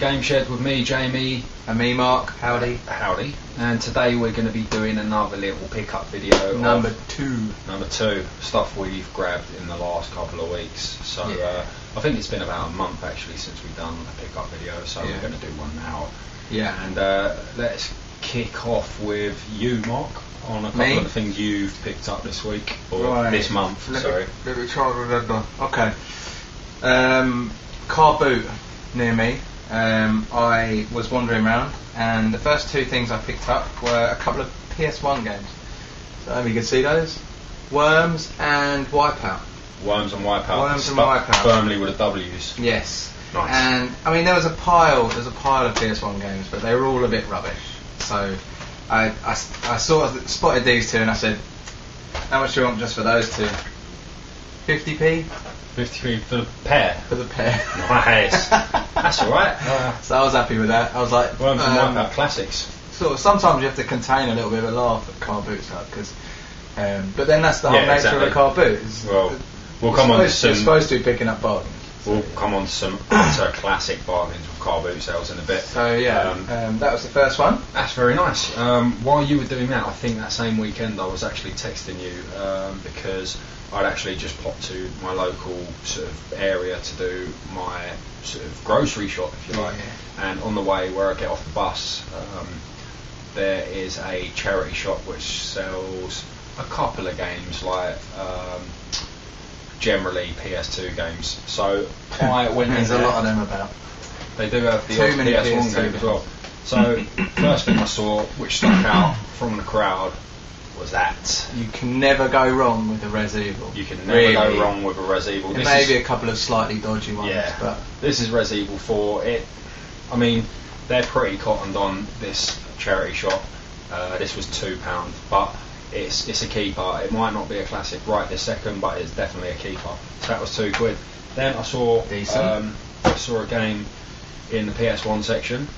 Game Shed with me, Jamie. And me, Mark. Howdy. Howdy. And today we're going to be doing another little pickup video. Number two. Stuff we've grabbed in the last couple of weeks. So I think it's been about a month actually since we've done a pickup video. So we're going to do one now. Yeah. And let's kick off with you, Mark, on a couple of the things you've picked up this week or this month. Let me try and remember. Okay. Car boot near me. I was wandering around, and the first two things I picked up were a couple of PSOne games. So you can see those: Worms and Wipeout. Worms and Wipeout. Firmly with the W's. Yes. Nice. And I mean, there's a pile of PSOne games, but they were all a bit rubbish. So I sort of spotted these two, and I said, "How much do you want just for those two?" 50p. 50p for the pair. For the pair. Nice. That's alright. So I was happy with that. I was like, Worms and Wipeout classics. Sort of. Sometimes you have to contain a little bit of a laugh at car boots, because. But then that's the whole nature of a car boot. We'll come on to some. You're supposed to be picking up bargains. We'll come on to some utter classic bargains with car boot sales in a bit. So that was the first one. That's very nice. While you were doing that, I think that same weekend I was actually texting you because I'd actually just popped to my local sort of area to do my sort of grocery shop, if you like. And on the way where I get off the bus, there is a charity shop which sells a couple of games, like generally PS2 games. So I went There's in a there. lot of them about. They do have the Too many PS1 PS2 game as well. So first thing I saw, which stuck out from the crowd, was that. You can never go wrong with a Res Evil. You can never go wrong with a Res Evil. There may be a couple of slightly dodgy ones, but this is Res Evil 4. I mean, they're pretty cottoned on this charity shop. This was £2, but it's a keeper. It might not be a classic right this second, but it's definitely a keeper. So that was £2. Then I saw a game in the PS1 section,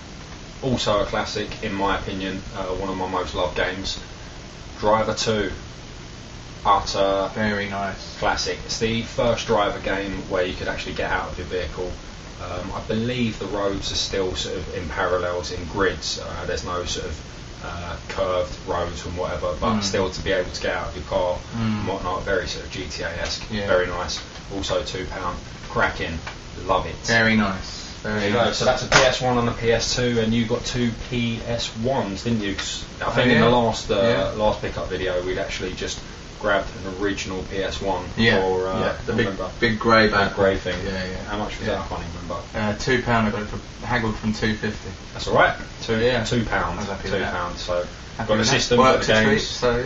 also a classic in my opinion, one of my most loved games, Driver 2. Utter very nice classic. It's the first driver game where you could actually get out of your vehicle. I believe the roads are still sort of in parallels, in grids. There's no sort of curved roads and whatever, but still to be able to get out of your car and whatnot, very sort of GTA-esque, very nice. Also £2, cracking, love it. Very nice. There you go. So that's a PS1 and a PS2, and you got two PS1s, didn't you? 'Cause I think in the last pickup video we'd actually just grabbed an original PS1 for the big grey bag. Grey thing. Yeah. How much was that? I can't even remember. £2. I got it haggled from £2.50. That's all right. £2. I was happy with that. £2. So happy got a system, got the games. So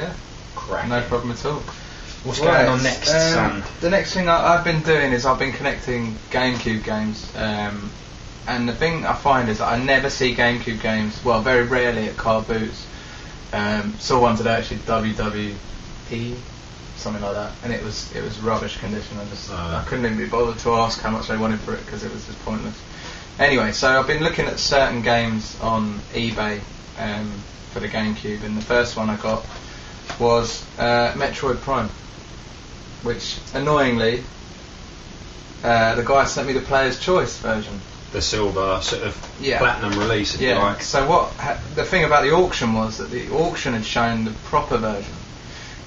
cracking. No problem at all. What's going on next, son? The next thing I've been doing is I've been connecting GameCube games. And the thing I find is that I never see GameCube games, well, very rarely at car boots. Saw one today actually, WWE, something like that, and it was rubbish condition. I couldn't even be bothered to ask how much they wanted for it because it was just pointless. Anyway, so I've been looking at certain games on eBay for the GameCube, and the first one I got was Metroid Prime, which annoyingly the guy sent me the Player's Choice version. The silver sort of platinum release, if you like. So the thing about the auction was that the auction had shown the proper version,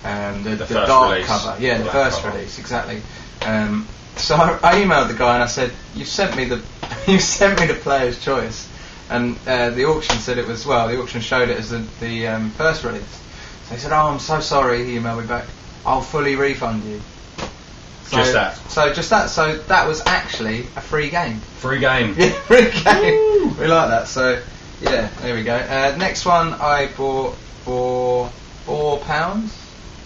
the dark release. Cover, the first cover. Release, exactly. So I emailed the guy and I said, "You sent me the Player's Choice," and the auction said it was the auction showed it as the first release. So he said, "Oh, I'm so sorry." He emailed me back, "I'll fully refund you." So that was actually a free game. Free game. Yeah, free game. We like that. So yeah, there we go. Next one I bought for £4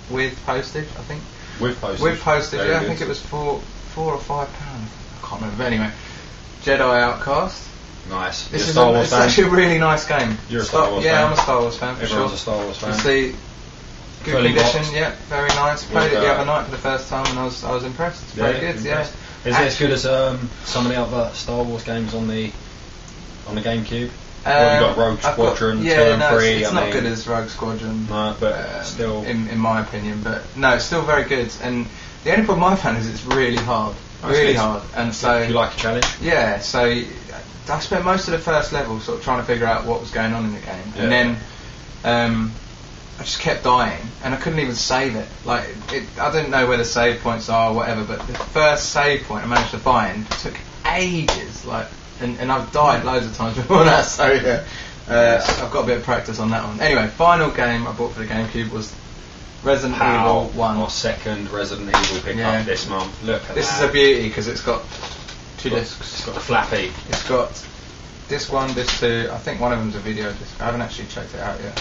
with postage, I think. With postage. With postage, Very I good. think it was £4 or £5. I can't remember. But anyway, Jedi Outcast. Nice. It's actually a really nice game. You're a Star Wars fan. Yeah, I'm a Star Wars fan. Everyone's a Star Wars fan. You see. Good Fully condition, boxed. very nice. Played it the other night for the first time and I was impressed. It's very good, impressed. Is it as good as some of the other Star Wars games on the GameCube? Well, you got Rogue Squadron 2 and 3. It's not good as Rogue Squadron. No, but still, in my opinion, but no, it's still very good. And the only problem I found is it's really hard. really hard. And so if you like a challenge, yeah. So I spent most of the first level sort of trying to figure out what was going on in the game, and then I just kept dying, and I couldn't even save it. Like I didn't know where the save points are or whatever, but the first save point I managed to find took ages. Like, and I've died loads of times before that. So yeah. I've got a bit of practice on that one. Anyway, final game I bought for the GameCube was Resident Evil 1. Our second Resident Evil pickup this month. Look at this that. is a beauty because it's got two discs. It's got the flappy. It's got disc 1, disc 2. I think one of them's a video disc. I haven't actually checked it out yet.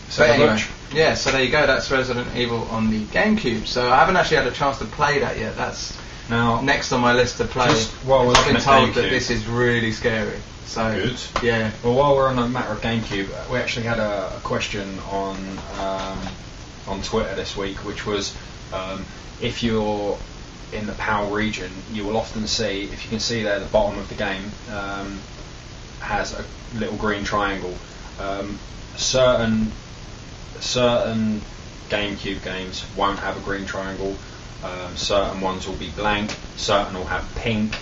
So but anyway, yeah, so there you go. That's Resident Evil on the GameCube. So I haven't actually had a chance to play that yet. That's now next on my list to play. I've been told that this is really scary. So good. Yeah. Well, while we're on the matter of GameCube, we actually had a question on Twitter this week, which was if you're in the PAL region, you will often see, if you can see there, the bottom of the game has a little green triangle. Certain GameCube games won't have a green triangle. Certain ones will be blank. Certain will have pink.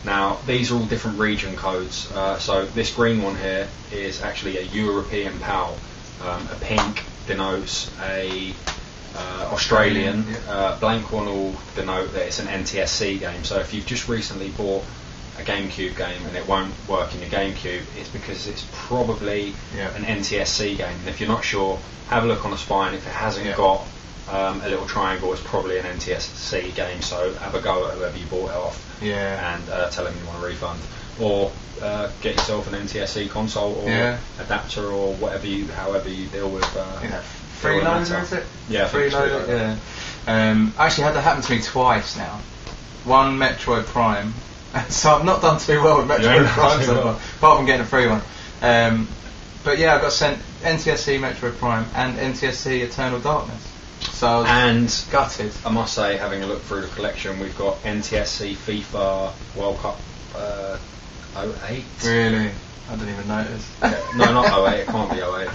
Now, these are all different region codes. So this green one here is actually a European PAL. A pink denotes a Australian. Blank one will denote that it's an NTSC game. So if you've just recently bought a GameCube game and it won't work in your GameCube, it's because it's probably an NTSC game. And if you're not sure, have a look on the spine. If it hasn't got a little triangle, it's probably an NTSC game. So have a go at whoever you bought it off. And tell them you want a refund, or get yourself an NTSC console or adapter or however you deal with. Freeloader, is it? Yeah, Freeloader. Yeah. I actually had that happen to me twice now. One Metroid Prime, so I've not done too well with Metroid Prime so far, apart from getting a free one. But yeah, I got sent NTSC Metroid Prime and NTSC Eternal Darkness. So I was gutted. I must say, having a look through the collection, we've got NTSC FIFA World Cup 08. Really? I didn't even notice. No, not 08. It can't be 08.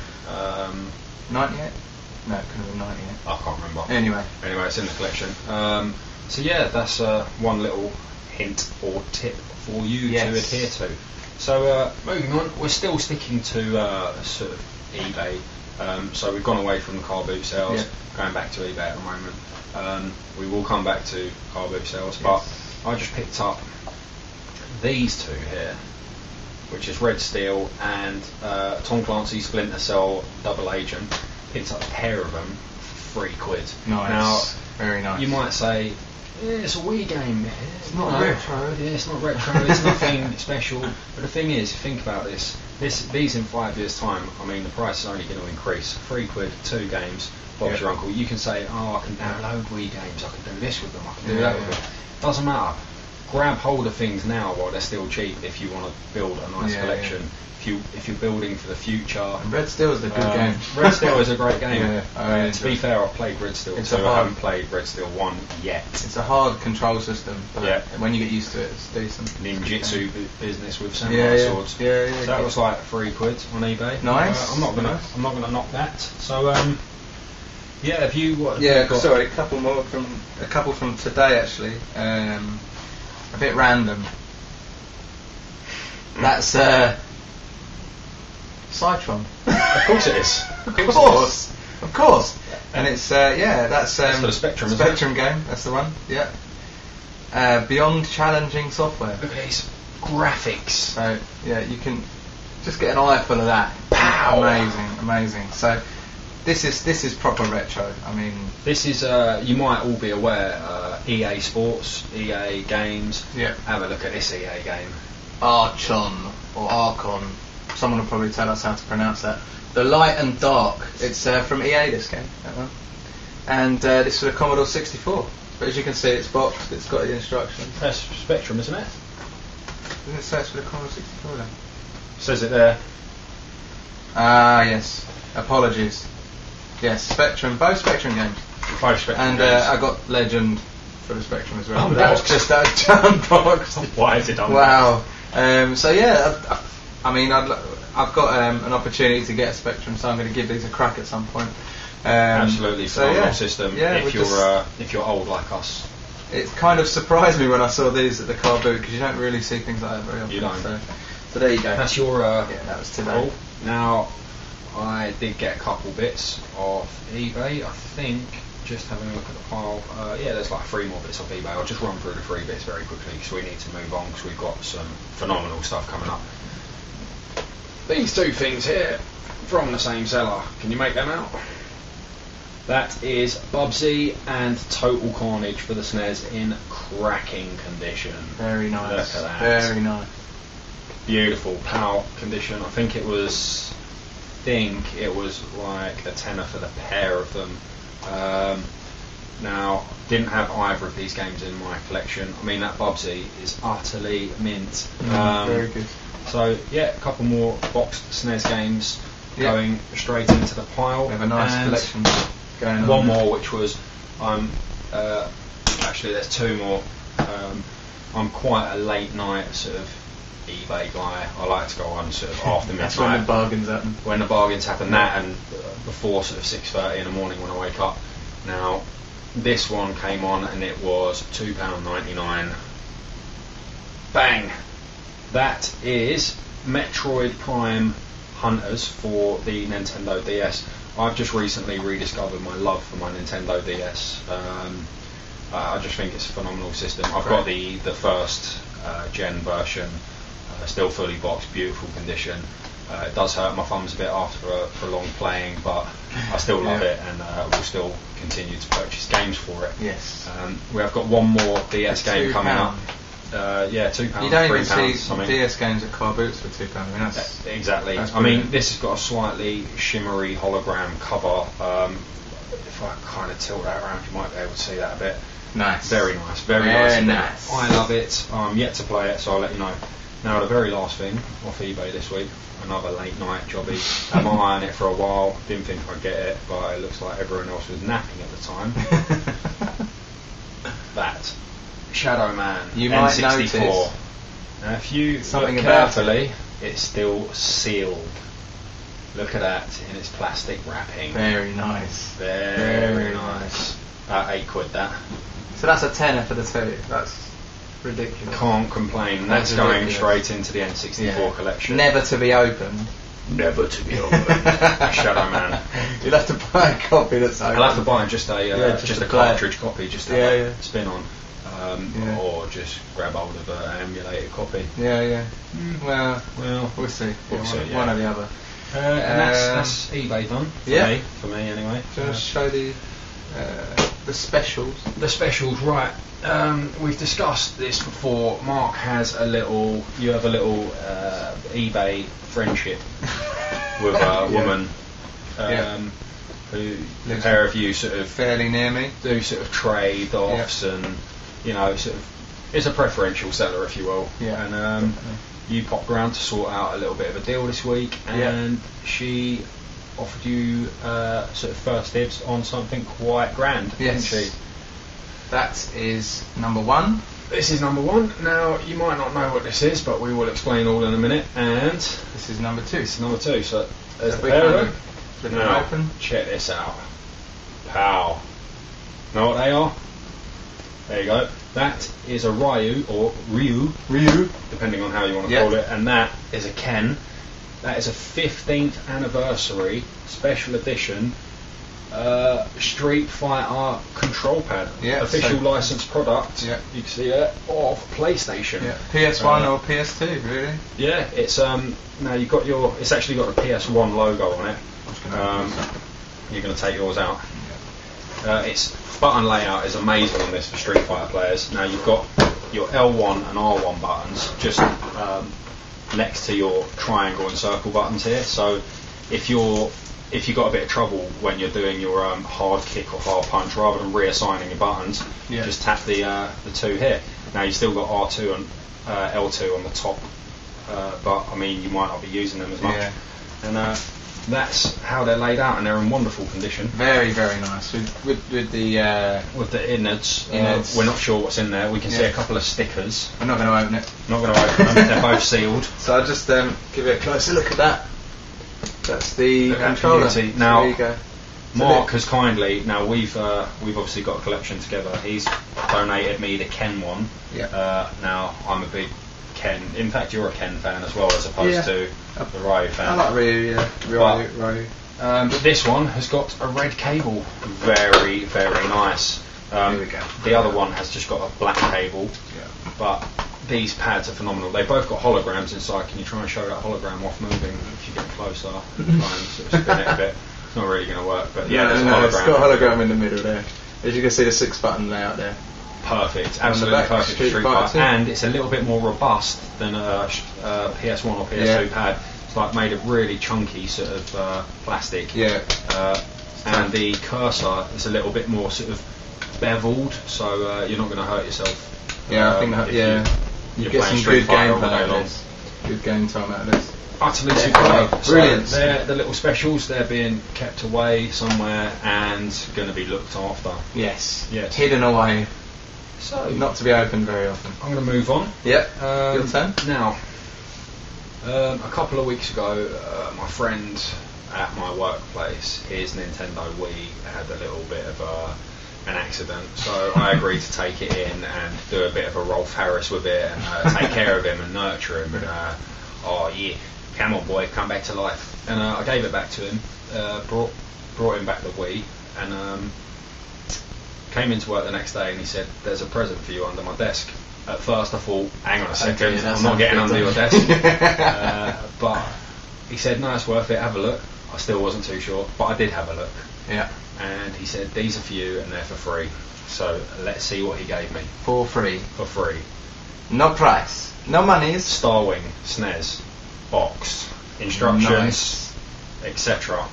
98? No, it couldn't have been 98. I can't remember. Anyway, it's in the collection. So yeah, that's one little hint or tip for you to adhere to. So moving on, we're still sticking to sort of eBay. So we've gone away from the car boot sales, going back to eBay at the moment. We will come back to car boot sales, but I just picked up these two here, which is Red Steel and Tom Clancy's Splinter Cell Double Agent. Picked up a pair of them for £3. Nice. Now, very nice. You might say, it's a Wii game. It's not retro. Yeah, it's not retro. It's nothing special. But the thing is, think about this. These in 5 years' time, I mean, the price is only going to increase. £3, 2 games. Bob's your uncle. You can say, I can download Wii games. I can do this with them. I can do that with them. Doesn't matter. Grab hold of things now while they're still cheap. If you want to build a nice collection. If you're building for the future. And Red Steel is a good game. Red Steel is a great game. To be fair, I've played Red Steel 2. I haven't played Red Steel 1 yet. It's a hard control system, but when you get used to it, it's decent. Ninjutsu business with samurai swords. So that was like £3 on eBay. Nice. I'm not gonna knock that. So have you what? Sorry, a couple from today actually. A bit random. That's Cytron. Of course it is. Of course. And it's that's for the Spectrum. Spectrum game. That's the one. Yeah. Beyond challenging software. Look at these graphics. So you can just get an eye full of that. Pow! Amazing. So this is proper retro. I mean, this is you might all be aware. EA Sports, EA Games. Yeah. Have a look at this EA game. Archon or Archon. Someone will probably tell us how to pronounce that. The Light and Dark. It's from EA, this game, that one. And this is for the Commodore 64. But as you can see, it's boxed. It's got the instructions. That's Spectrum, isn't it? Doesn't it say it's for the Commodore 64 then? Says it there. Ah, yes. Apologies. Yes, Spectrum. Both Spectrum games. Both Spectrum and games. I got Legend for the Spectrum as well. Unboxed. That was just unboxed. Why is it unboxed? Wow. So yeah, I mean, I've got an opportunity to get a Spectrum, so I'm going to give these a crack at some point. Absolutely, phenomenal so system. Yeah, if you're old like us. it kind of surprised me when I saw these at the car boot, because you don't really see things like that very often. You don't. So there you go. That's your. Yeah, that was today. Cool. Now, I did get a couple bits off eBay. I think just having a look at the pile. Yeah, there's like 3 more bits off eBay. I'll just run through the 3 bits very quickly because we need to move on because we've got some phenomenal stuff coming up. These 2 things here from the same seller. Can you make them out? That is Bubsy and Total Carnage for the SNES in cracking condition. Very nice. Look at that. Very nice. Beautiful PAL condition. I think it was like a tenner for the pair of them. Now, didn't have either of these games in my collection. I mean, that Bubsy is utterly mint. Very good. So yeah, a couple more boxed SNES games going straight into the pile. We have a nice collection going on. One more, which was actually there's 2 more. I'm quite a late night sort of eBay guy. I like to go on sort of after midnight. That's when the bargains happen. When the bargains happen, that and before sort of 6:30 in the morning when I wake up. Now, this one came on and it was £2.99. Bang! That is Metroid Prime Hunters for the Nintendo DS. I've just recently rediscovered my love for my Nintendo DS. I just think it's a phenomenal system. I've got the first gen version, still fully boxed, beautiful condition. It does hurt my thumbs a bit after for long playing, but I still love it, and will still continue to purchase games for it. Yes. We have got one more DS game coming up. Yeah, £2, You don't even £3, see DS games at car boots for £2. I mean, that's exactly. That's I mean, this has got a slightly shimmery hologram cover. If I kind of tilt that around, you might be able to see that a bit. nice. Very nice. Very nice. I love it. I'm yet to play it, so I'll let you know. Now, the very last thing off eBay this week, another late night jobby. I've been eyeing it for a while. Didn't think I'd get it, but it looks like everyone else was napping at the time. That Shadow Man You might N64. notice Now, if you something look about carefully, it's still sealed. Look at that in its plastic wrapping. Very nice. Very nice. £8 that. So that's a tenner for the 2. That's ridiculous. Can't complain. That's That's going ridiculous. straight into the N64 collection. Never to be opened. Never to be opened. Shadow Man. You'll have to buy a copy that's open. I'll have to buy just a just a to play it. cartridge copy, just to have Yeah, a spin on, or just grab hold of an emulated copy. Yeah. Well, we'll see. We'll see, One or the other. And that's eBay done. For me anyway. Do you want to show the specials? The specials, right? We've discussed this before. Mark has you have a little eBay friendship with a woman who the pair of you sort of fairly near me do sort of trade-offs and sort of it's a preferential seller, if you will. And you popped around to sort out a little bit of a deal this week, and she offered you sort of first dibs on something quite grand, didn't she? That is number 1. This is number 1. Now, you might not know what this is, but we will explain all in a minute. And this is number 2. This is number 2. So there's the we pair kind of of them. flip them open. Check this out. Pow. Know what they are? There you go. That is a Ryu, or Ryu, depending on how you want to call it, and that is a Ken. That is a 15th anniversary special edition Street Fighter control pad. Official licensed product. You can see it of PlayStation. PS1 or PS2, really? Yeah, it's now you've got it's actually got a PS1 logo on it. You're going to take yours out. Its button layout is amazing on this for Street Fighter players. Now you've got your L1 and R1 buttons just next to your triangle and circle buttons here. So if you've got a bit of trouble when you're doing your hard kick or hard punch, rather than reassigning your buttons, just tap the 2 here. Now you've still got R2 and L2 on the top, but I mean you might not be using them as much. And that's how they're laid out, and they're in wonderful condition. Very, very nice. With the innards. We're not sure what's in there. We can see a couple of stickers. I'm not going to open it. Not going to open them. They're both sealed. So I'll just give it a closer look at that. That's the controller. Now, there you go. Mark has kindly, now we've obviously got a collection together. He's donated me the Ken one. Yeah. Now I'm a big Ken. In fact, you're a Ken fan as well, as opposed to the Ryu fan. I like Ryu. Yeah. Ryu. But this one has got a red cable. Very, very nice. Here we go. The other one has just got a black cable. Yeah. But these pads are phenomenal. They've both got holograms inside. Can you try and show that hologram off moving? If you get closer, try and sort of spin it a bit. It's not really going to work, but yeah, there's a hologram. It's got a hologram in the middle there. As you can see, the 6-button layout there. Perfect, absolutely perfect for Street Fighter, and it's a little bit more robust than a PS1 or PS2 pad. It's like made of really chunky sort of plastic. Yeah. And the cursor is a little bit more sort of beveled, so you're not going to hurt yourself. Yeah, I think that. You get some good gameplay out of this. Good game time out of this. Utterly superb. Brilliant. So they're the little specials. They're being kept away somewhere and going to be looked after. Yes. Yes. Hidden away. So not to be opened very often. I'm going to move on. Yep. Your turn. Now, a couple of weeks ago, my friend at my workplace, his Nintendo Wii had a little bit of an accident, so I agreed to take it in and do a bit of a Rolf Harris with it and take care of him and nurture him and oh yeah, come on boy, come back to life. And I gave it back to him, brought him back the Wii, and came into work the next day and he said, there's a present for you under my desk. At first I thought, hang on a second, I'm not getting under your desk. But he said, no, it's worth it, have a look. I still wasn't too sure, but I did have a look. Yeah. And he said, these are for you and they're for free. So let's see what he gave me. For free. For free. No price. No monies. Starwing, SNES, boxed, instructions, etc.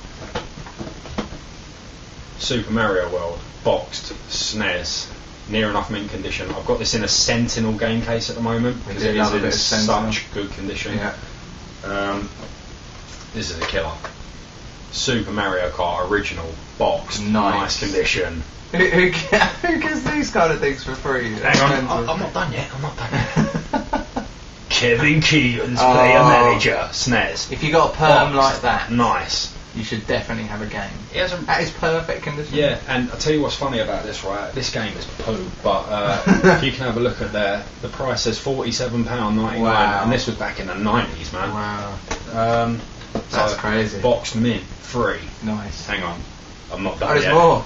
Super Mario World, boxed, SNES, near enough mint condition. I've got this in a Sentinel game case at the moment because it is in such good condition. Yeah. This is a killer. Super Mario Kart original, boxed, nice condition. Who gets these kind of things for free? Hang on, I'm not done yet. Kevin Keegan's Player Manager, SNES. If you got a perm like that, nice. You should definitely have a game. That is perfect condition. Yeah, and I'll tell you what's funny about this, right? This game is poo, but if you can have a look at the price says £47.99, wow. And this was back in the 90s, man. Wow. That's crazy. Boxed mint, free. Nice. Hang on, I'm not done yet. There's more.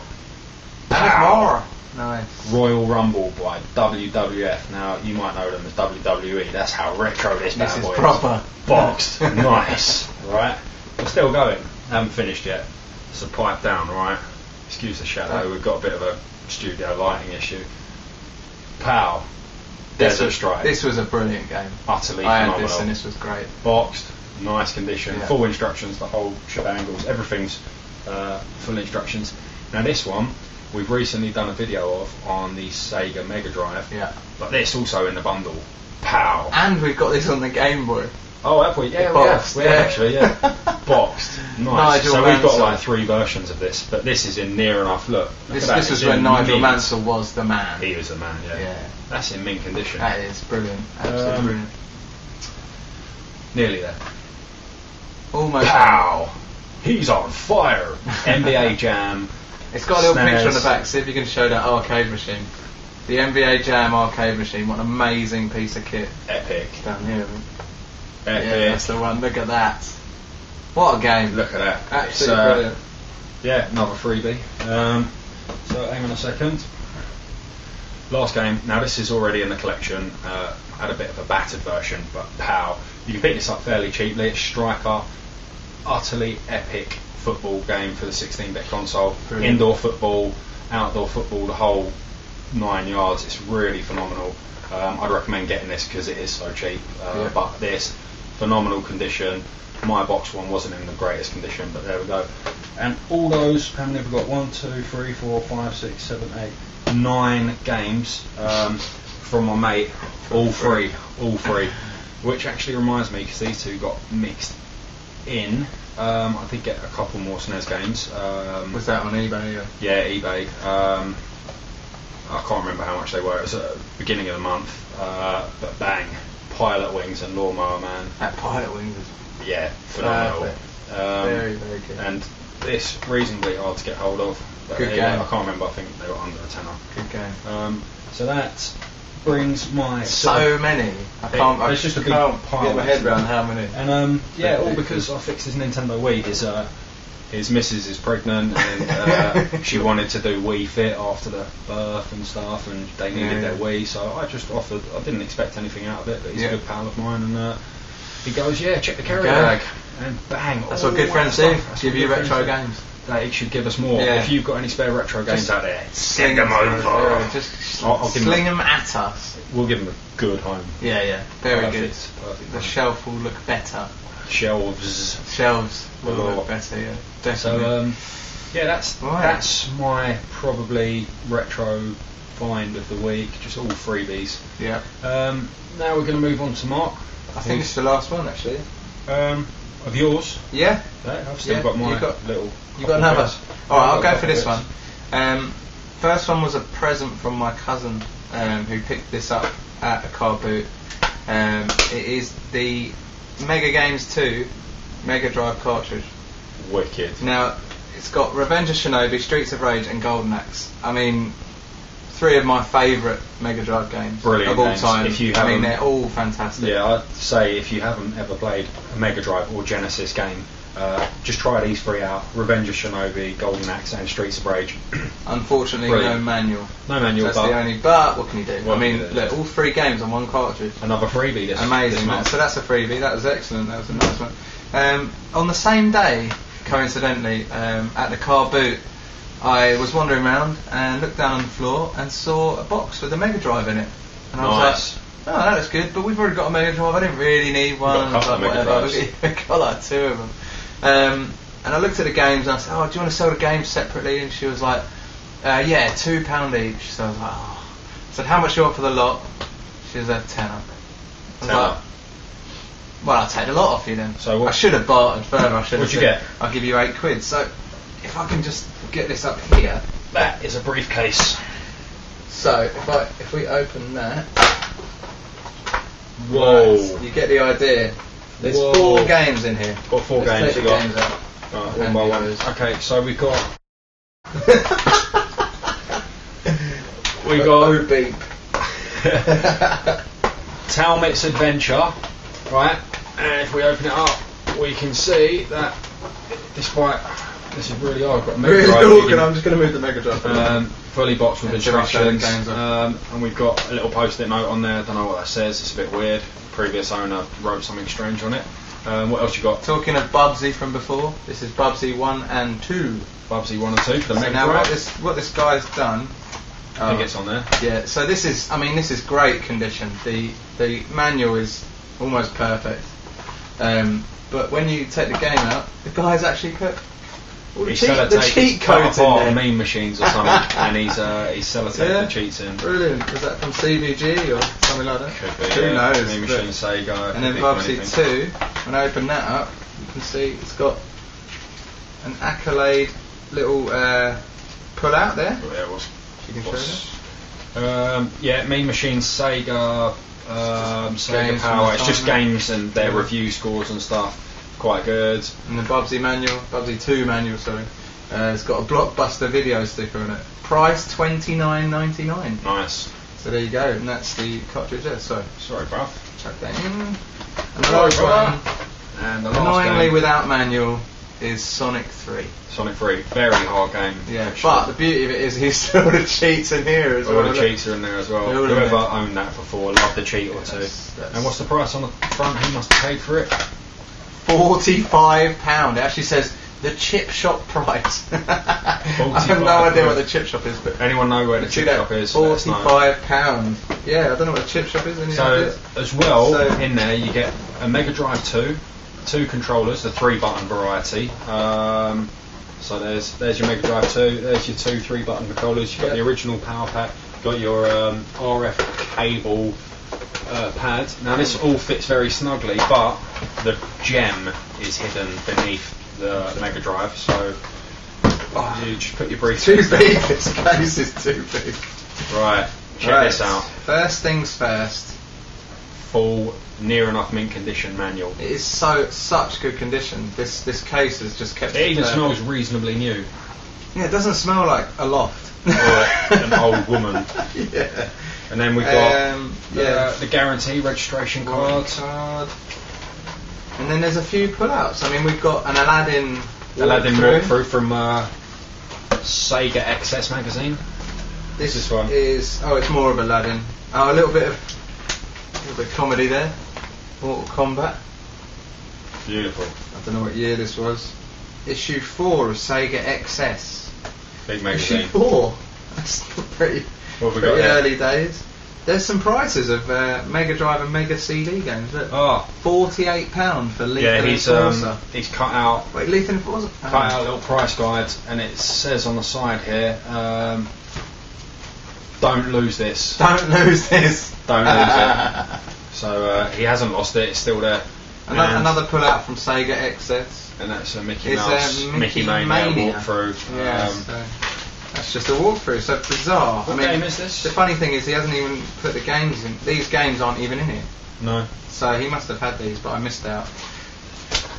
There's more. Nice. Royal Rumble by WWF. Now, you might know them as WWE. That's how retro this bad boy is. Proper. Boxed. Nice. Right? We're still going. Haven't finished yet. It's a pipe down, right? Excuse the shadow. We've got a bit of a studio lighting issue. Pow. Desert Strike. This was a brilliant game. Utterly I phenomenal. had this and this was great. Boxed. Nice condition. Yeah. Full instructions. The whole shebangles. Everything's full instructions. Now this one we've recently done a video of on the Sega Mega Drive. Yeah. But this also in the bundle. Pow. And we've got this on the Game Boy. Oh, have we? Yeah, boxed, we have actually, yeah. Boxed. Nice. Nigel so we've got Mansell. like 3 versions of this, but this is in near enough. Look This was when Nigel Mansell was the man. He was the man, yeah. That's in mint condition. That is brilliant. Absolutely brilliant. Nearly there. Almost. Pow! He's on fire! NBA Jam. It's got a little SNES. picture on the back, see if you can show that arcade machine. The NBA Jam arcade machine, what an amazing piece of kit. Epic. Down here. Epic. Yeah, that's the one, look at that. What a game. Look at that. Absolutely brilliant. Yeah, another freebie. So hang on a second. Last game. Now this is already in the collection. Had a bit of a battered version, but pow. You can pick this up fairly cheaply. It's Striker. Utterly epic football game for the 16-bit console. Brilliant. Indoor football, outdoor football, the whole 9 yards. It's really phenomenal. I'd recommend getting this because it is so cheap. But this, phenomenal condition. My box one wasn't in the greatest condition, but there we go. And all those, how many have we got? 1, 2, 3, 4, 5, 6, 7, 8, 9 games from my mate. All free. Which actually reminds me, because these two got mixed in. I did get a couple more SNES games. Was that on eBay? Yeah, eBay. I can't remember how much they were. It was at the beginning of the month. But bang, Pilot Wings and Lawnmower Man. That Pilot Wings is phenomenal. very, very good. And this reasonably hard to get hold of. But Good they, game. I can't remember. I think they were under a tenner. Good game. So that brings my So many. I it's just a big can't pile get my head actually. around how many. And all because I fixed his Nintendo Wii. His missus is pregnant, and she wanted to do Wii Fit after the birth and stuff, and they needed their Wii, so I just offered. I didn't expect anything out of it, but he's a good pal of mine, and he goes, "Yeah, check the carry bag," and bang. That's what good friends do. That's Give what you good retro friends do. games. They should give us more. Yeah. If you've got any spare retro games out there, Sling them over. Just I'll give sling them at us. We'll give them a good home. Yeah. Very Perfect, good. perfect The home. shelf will look better. Shelves. Shelves will Galore. look better. Yeah, definitely. So that's Right. that's my probably retro find of the week. Just all freebies. Yeah. Now we're going to move on to Mark. I think it's the last one actually. Of yours. Yeah. I've still got my little. You got another. All right, I'll go for this bits. one. First one was a present from my cousin who picked this up at a car boot. It is the Mega Games 2 Mega Drive cartridge. Wicked. Now, it's got Revenge of Shinobi, Streets of Rage, and Golden Axe. I mean, 3 of my favourite Mega Drive games Brilliant of all games. time. If you I mean, haven't- they're all fantastic. Yeah, I'd say if you haven't ever played a Mega Drive or Genesis game, just try these 3 out: Revenge of Shinobi, Golden Axe, and Streets of Rage. Unfortunately, Brilliant. no manual. No manual, That's but the only. But what can you do? What I mean, can you do? look, all 3 games on one cartridge. another freebie. This Amazing, this man. month. So that's a freebie. That was excellent. That was a nice one. On the same day, coincidentally, at the car boot, I was wandering around and looked down on the floor and saw a box with a Mega Drive in it. And I was Nice. like, oh, that looks good, but we've already got a Mega Drive. I didn't really need one. Got a couple of Mega Whatever. Drives. I've got like 2 of them. And I looked at the games and I said, oh, do you want to sell the games separately? And she was like, yeah, £2 each. So I was like, oh. I said, how much do you want for the lot? She was at tenner. I was Tenner. like, well, I'll take the lot off you then. So what- I should have bartered further. I should have What'd you said, get? I'll give you £8. So if I can just get this up here. That is a briefcase. So if we open that, Whoa. right, you get the idea. There's Whoa. 4 games in here. Got 4 Let's games. take You the got games out. one And by the one. others. Okay, so we got we got beep. Talmit's Adventure, right? And if we open it up, we can see that despite this is really hard. Got a Mega Really Drive, you awkward. can- I'm just going to move the Mega Drive. fully boxed with Until we show the instructions, games and we've got a little post-it note on there. I don't know what that says. It's a bit weird. Previous owner wrote something strange on it. What else you got? Talking of Bubsy from before, this is Bubsy 1 and 2. Bubsy 1 and 2 for the So Mega now Drive. what this guy's done. I think it's on there. Yeah, so this is great condition. The manual is almost perfect. But when you take the game out, the guy's actually put all the cheat codes in there. Mean machines or something, and he's sellotaped the cheats in. Brilliant. Was that from CVG or something like that? Could be. Who knows? Mean but- machine, Sega. And then could be from Bubsy anything. 2, when I open that up, you can see it's got an accolade little pull out there. Oh, yeah, what's You can show yeah, Mean Machine, Sega, Sega Games Power. from It's the just time. games and their review scores and stuff. Quite good. And the Bubsy manual, Bubsy 2 manual, sorry. It's got a Blockbuster video sticker on it. Price $29.99. Nice. So there you go, and that's the cartridge there. So Sorry, bruv. chuck that in. And the Sorry, last one, bruv. And the last annoyingly game, without manual, is Sonic 3. Sonic 3. Very hard game. Yeah, actually. but the beauty of it is he's still the cheats in here as all well. the cheats are in there as well. They're all in Whoever there. owned that before loved the cheat or two. That's- And what's the price on the front? Who must have paid for it? £45. It actually says the chip shop price. I have no idea what the chip shop is, but Anyone know where the see chip that? shop is? Let us know. £45. Yeah, I don't know what a chip shop is. Any So ideas? as well So- in there you get a Mega Drive 2, 2 controllers, the 3-button variety. So there's your Mega Drive 2, there's your 2 3-button controllers. You've got the original power pack, got your RF cable pad. Now this all fits very snugly, but the gem is hidden beneath the Mega Drive. So you just put your Too briefcase big. down. This case is too big. Right, check Right. this out. First things first. full, near enough mint condition manual. It is such good condition. This case has just kept. It even smells reasonably new. Yeah, it doesn't smell like a loft. Or an old woman. Yeah. And then we've got the guarantee registration card. And then there's a few pullouts. I mean, we've got an Aladdin walkthrough from Sega XS magazine. This one is it's more of Aladdin. Oh, a little bit of comedy there. Mortal Kombat. Beautiful. I don't know what year this was. Issue 4 of Sega XS. Big magazine. Issue 4. That's pretty early days. There's some prices of Mega Drive and Mega CD games. Look. £48 for Lethal Enforcer. He's cut out. Wait, Lethal Enforcer? Cut out a little price guide, and it says on the side here, don't lose this. Don't lose this. Don't lose it. So he hasn't lost it, it's still there. Another pull out from Sega XS. And that's a Mickey Mouse, Mickey Mania walkthrough. Yes, that's just a walkthrough, so bizarre. What game is this? The funny thing is he hasn't even put the games in. These games aren't even in here. No. So he must have had these, but I missed out.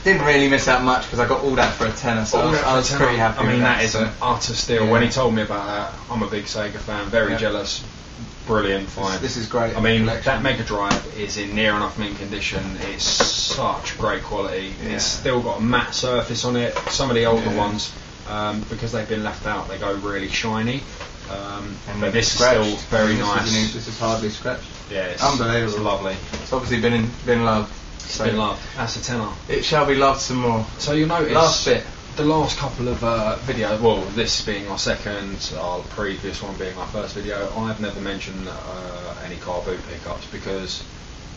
Didn't really miss out much because I got all that for a tenner, so I was pretty happy. I mean, with that is an utter steal. Yeah. When he told me about that, I'm a big Sega fan, very jealous. Brilliant find. This is great. I mean, that Mega Drive is in near enough mint condition. It's such great quality. Yeah. It's still got a matte surface on it. Some of the older ones, because they've been left out, they go really shiny. But this is still very nice. This is hardly scratched. Yeah, it's unbelievable. It's lovely. It's obviously been loved. It's been loved. That's a tenner. It shall be loved some more. So you'll notice last bit. The last couple of videos, well, this being our second, our previous one being our first video, I've never mentioned any car boot pickups because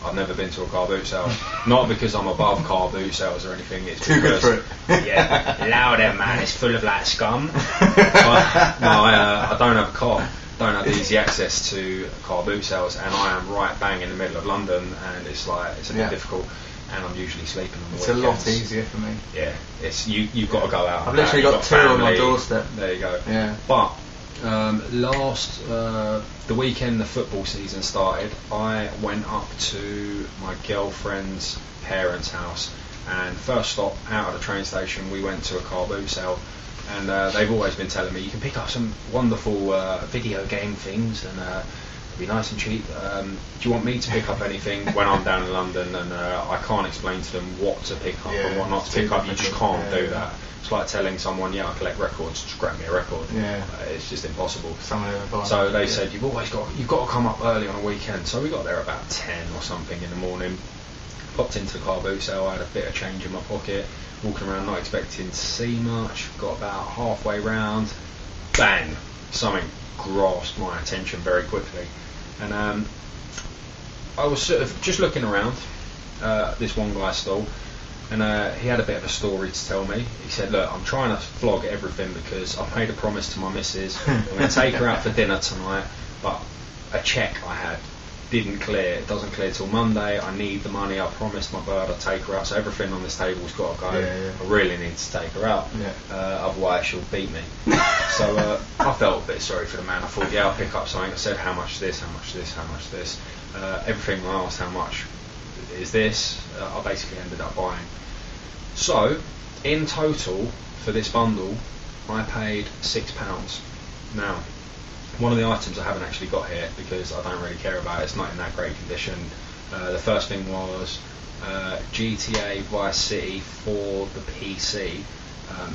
I've never been to a car boot sale. Not because I'm above car boot sales or anything. It's too good for it. Yeah, louder man, it's full of like scum. But, no, I don't have a car. Don't have easy access to car boot sales, and I am right bang in the middle of London, and it's a bit difficult. And I'm usually sleeping on the weekends. It's a lot easier for me. Yeah, it's you've got to go out. I've literally got two on my doorstep. There you go. Yeah. But the weekend the football season started, I went up to my girlfriend's parents' house, and first stop out of the train station, we went to a car boot sale. And they've always been telling me you can pick up some wonderful video game things and it'll be nice and cheap. Do you want me to pick up anything when I'm down in London and I can't explain to them what to pick up and what not to pick up? You just can't do that. It's like telling someone, I collect records, just grab me a record. Yeah. It's just impossible. So they said you've got to come up early on a weekend. So we got there about 10 or something in the morning. Popped into the car boot sale, I had a bit of change in my pocket, walking around not expecting to see much, got about halfway round, bang, something grasped my attention very quickly. And I was sort of just looking around this one guy's stall, and he had a bit of a story to tell me. He said, look, I'm trying to flog everything because I've made a promise to my missus, I'm going to take her out for dinner tonight, but a cheque I had didn't clear. It doesn't clear till Monday. I need the money. I promised my bird I'd take her out. So everything on this table's got to go. I really need to take her out. Otherwise she'll beat me. So I felt a bit sorry for the man. I thought, I'll pick up something. I said, how much this, how much this, how much this. Everything I asked, how much is this? I basically ended up buying. So in total for this bundle I paid £6. Now, one of the items I haven't actually got here because I don't really care about it, it's not in that great condition. The first thing was GTA Vice City for the PC.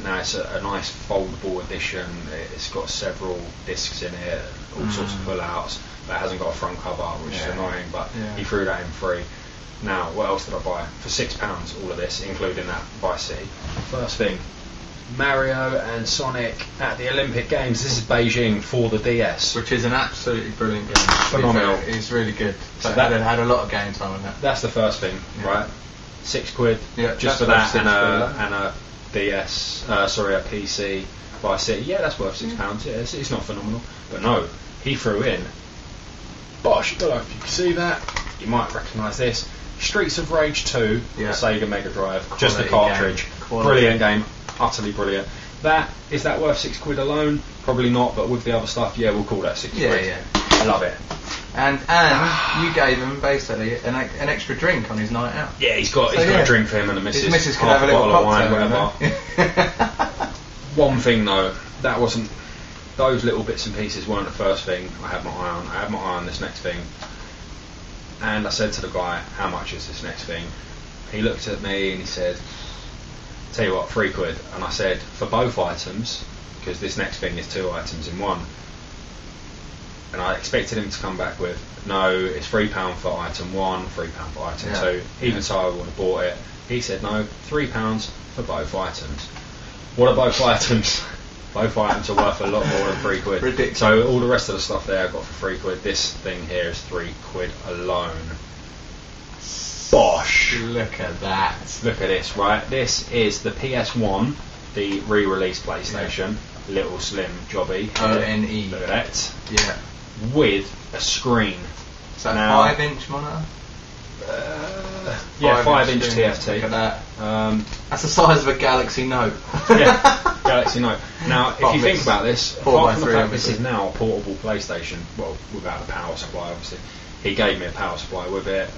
Now it's a nice foldable edition, it's got several discs in it, all sorts of pull-outs, but it hasn't got a front cover, which is annoying, but he threw that in free. Now, what else did I buy? For £6, all of this, including that Vice City. First thing, Mario and Sonic at the Olympic Games. This is Beijing for the DS, which is an absolutely brilliant game. Phenomenal. It's really good. So that had a lot of game time on that. That's the first thing, right? £6 just for that and a DS. A PC Vice City. Yeah, that's worth £6. Yeah, it's not phenomenal, but no, he threw in. Bosh, I don't know if you can see that. You might recognise this. Streets of Rage 2, the Sega Mega Drive, just the cartridge. Brilliant game. Utterly brilliant. Is that worth £6 alone? Probably not, but with the other stuff, we'll call that £6. Yeah. I love it. And you gave him basically an extra drink on his night out. Yeah, he's got a drink for him and the missus. His missus could half have a little bottle of cocktail, wine, whatever. One thing though, that wasn't. Those little bits and pieces weren't the first thing I had my eye on. I had my eye on this next thing, and I said to the guy, "How much is this next thing?" He looked at me and he said, "Tell you what, £3." And I said, "For both items, because this next thing is 2 items in one." And I expected him to come back with, "No, it's £3 for item 1, £3 for item 2. Even so, I would have bought it. He said, "No, £3 for both items." What are both items? Both items are worth a lot more than £3. Ridiculous. So all the rest of the stuff there I got for £3. This thing here is £3 alone. Bosh! Look at that. Look at this, right? This is the PSOne, the re-release PlayStation. Little slim jobby. ONE. Look at that. Yeah. With a screen. So now, 5-inch monitor? Yeah, 5-inch screen. TFT. Look at that. That's the size of a Galaxy Note. Yeah, Galaxy Note. Now, if you think about this, apart from the 4x3 fact this is now a portable PlayStation, well, without a power supply, obviously. He gave me a power supply with it.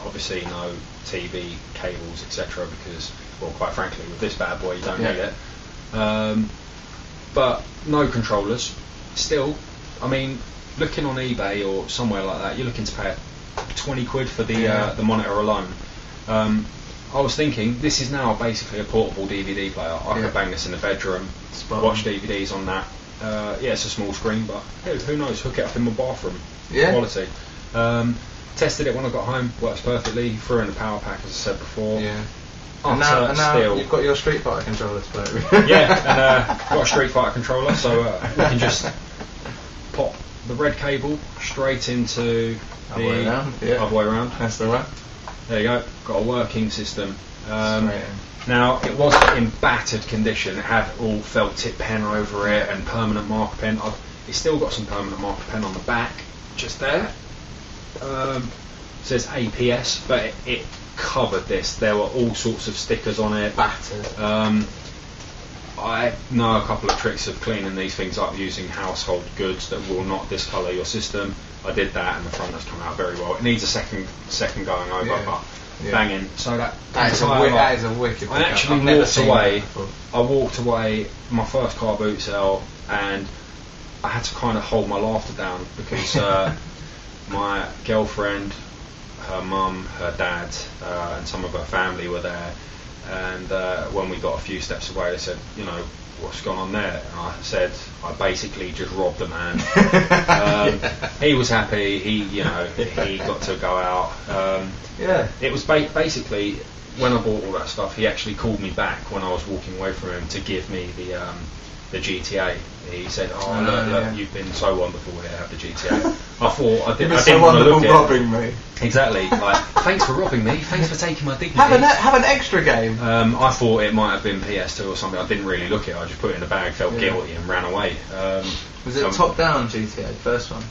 Obviously, no TV cables, etc. Because, well, quite frankly, with this bad boy, you don't need it. But no controllers. Still, I mean, looking on eBay or somewhere like that, you're looking to pay £20 for the monitor alone. I was thinking, this is now basically a portable DVD player. I could bang this in the bedroom, watch DVDs on that. Yeah, it's a small screen, but who knows? Hook it up in my bathroom. Quality. Tested it when I got home. Works perfectly. Threw in the power pack, as I said before. Yeah. And now you've got your Street Fighter controller to play with. Yeah, and got a Street Fighter controller, so we can just pop the red cable straight into Other way around. That's the one. There you go. Got a working system. Now, it was in battered condition. It had all felt tip pen over it and permanent marker pen. It's still got some permanent marker pen on the back, just there. Says APS, but it covered this. There were all sorts of stickers on it. Battered. I know a couple of tricks of cleaning these things up using household goods that will not discolour your system. I did that, and the front has come out very well. It needs a second going over, but banging. So that is a wicked. I actually walked away. I walked away. My first car boot sale, and I had to kind of hold my laughter down because my girlfriend, her mum, her dad, and some of her family were there. And when we got a few steps away, they said, "You know, what's gone on there?" And I said, "I basically just robbed a man." He was happy. He got to go out. It was basically when I bought all that stuff. He actually called me back when I was walking away from him to give me the GTA. He said, look, you've been so wonderful here, have the GTA. I thought I didn't want to look at robbing me. Exactly. Like, thanks for robbing me. Thanks for taking my dignity. Have an extra game. I thought it might have been PS2 or something. I didn't really look at it. I just put it in the bag, felt guilty, and ran away. Was it top-down GTA, first one?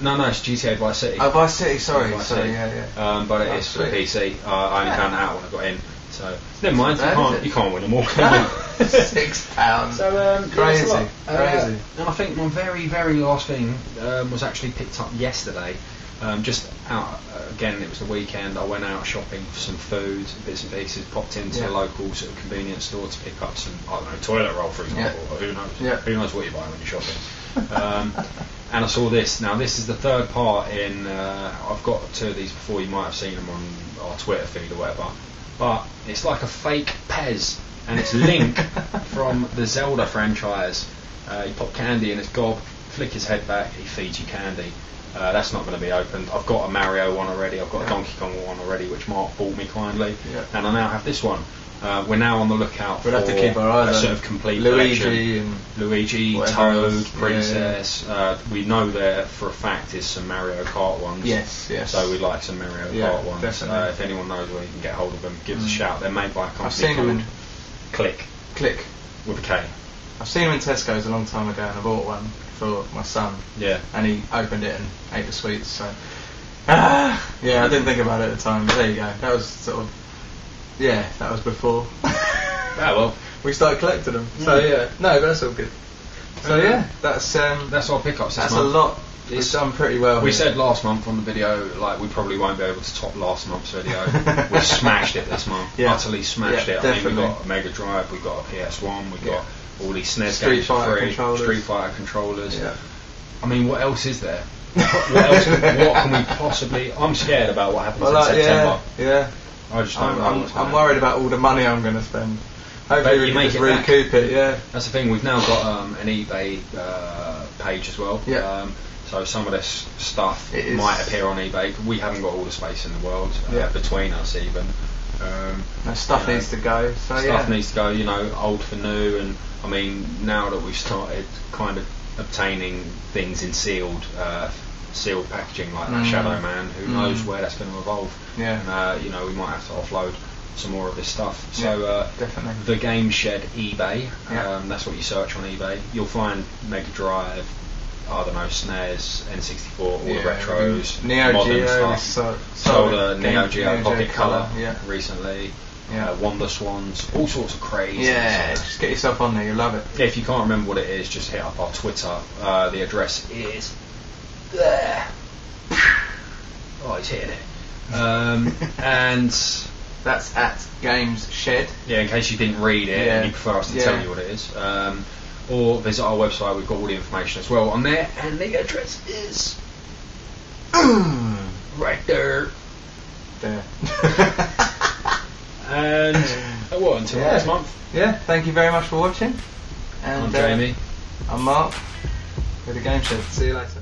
No, it's GTA Vice City. Oh, Vice City. Sorry, yeah. But it is for the PC. I only found that out when I got in. So never mind. You can't win them all, can you? £6. So crazy. And I think my very, very last thing was actually picked up yesterday. Just out again. It was the weekend. I went out shopping for some food, bits and pieces. Popped into a local sort of convenience store to pick up some, I don't know, toilet roll, for example. Or who knows? Yeah. Who knows what you buy when you're shopping? And I saw this. Now this is the third part in. I've got 2 of these before. You might have seen them on our Twitter feed or whatever. But it's like a fake Pez, and it's Link from the Zelda franchise. You pop candy in his gob, flick his head back, he feeds you candy. That's not going to be opened. I've got a Mario one already, I've got a Donkey Kong one already, which Mark bought me kindly, and I now have this one. We're now on the lookout for have to keep our eyes a on sort of complete Luigi, Toad, Princess. We know there for a fact is some Mario Kart ones. Yes. So we'd like some Mario Kart ones. If anyone knows where you can get hold of them, give us a shout. They're made by a company called Click with a K. I've seen them in Tesco's a long time ago, and I bought one for my son. Yeah. And he opened it and ate the sweets. So I didn't think about it at the time. But there you go. That was sort of. Yeah, that was before. We started collecting them. So no, but that's all good. So that's our pickups. That's a lot We've done pretty well. We here. said last month on the video, like, we probably won't be able to top last month's video. We smashed it this month. Yeah. Utterly smashed it. Definitely. I mean, we got a Mega Drive, we got a PS1, we got all these SNES Street games for Fighter free, controllers. Street Fighter controllers. Yeah. I mean, what else is there? What can we possibly? I'm scared about what happens in September. Yeah. I just don't know. what's I'm gonna worried happen. about all the money I'm going to spend. But Hopefully we you can make just it back. recoup it. Yeah. That's the thing. We've now got an eBay page as well. Yeah. So some of this stuff It is- might appear on eBay. We haven't got all the space in the world between us even. No, stuff needs to go. So Stuff needs to go. You know, old for new, and I mean now that we've started kind of obtaining things in sealed packaging like that Shadow Man, who knows where that's going to evolve. Yeah. And, you know, we might have to offload some more of this stuff. So definitely. The Game Shed eBay. Yeah. That's what you search on eBay. You'll find Mega Drive, I don't know, SNES, N64, all the retros, Neo modern Geo, stuff. so Sold a Neo Geo Pocket Color yeah. recently. Yeah. Wonder Swans, all sorts of crazy Yeah, stuff. just get yourself on there, you'll love it. If you can't remember what it is, just hit up our Twitter. The address is there. Oh, he's hitting it. And That's at Games Shed. yeah, in case you didn't read it and you prefer us to tell you what it is, or visit our website. We've got all the information as well on there, and the address is right there. There. And until next month. Yeah, thank you very much for watching. And I'm Jamie. I'm Mark with the Game Shed. See you later.